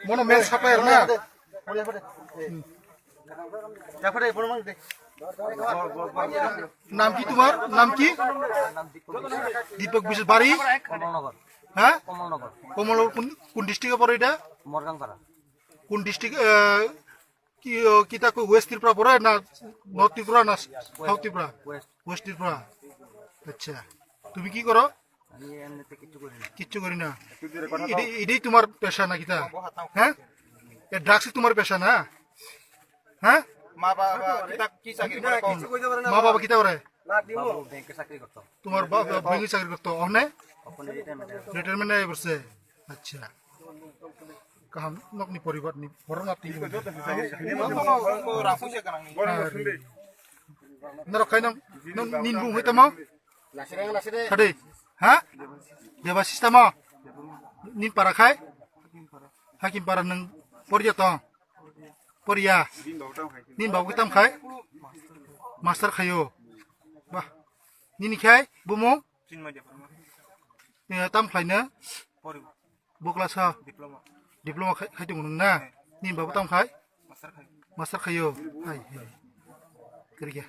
মনে মেল ছাপায় না নাম কি তোমার নাম কি দীপক বিশ্বাস বাড়ি হ্যাঁ কমলনগর কোন ডিস্ট্রিক্টে পড়ে এটা কোন ডিস্ট্রিক্ট কি কিতা ওয়েস্ট ত্রিপুরা পড়ে না নর্থ ত্রিপুরা না সাউথ ত্রিপুরা ওয়েস্ট ত্রিপুরা আচ্ছা তুমি কি করো কিচ্ছু করি না এটাই তোমার পেশা না কিতা হ্যাঁ ড্রাগস তোমার পেশা না হ্যাঁ মা বাবা কিতা করে তোমার ব্যাংকে চাকরি করতো অনে রিটায়ারমেন্ট করছে আচ্ছা কাহাম নকনি পরিবার নি বড় নাতি নরখাই নং নিন বুং হইতাম হাদে হ্যাঁ দেবা সিস্টেম নিন পারা খাই হাকিম পারা নং পরিয়ত পরিয়া নিন বাবু কিতাম খাই মাস্টার খাইও বাহ নিনি খাই বুমু tam খাইনো বকলাসা ডিপ্লোমা খাইदोंमोन नों ना निन बाबू tam खाय मास्टार खायो हाय गैया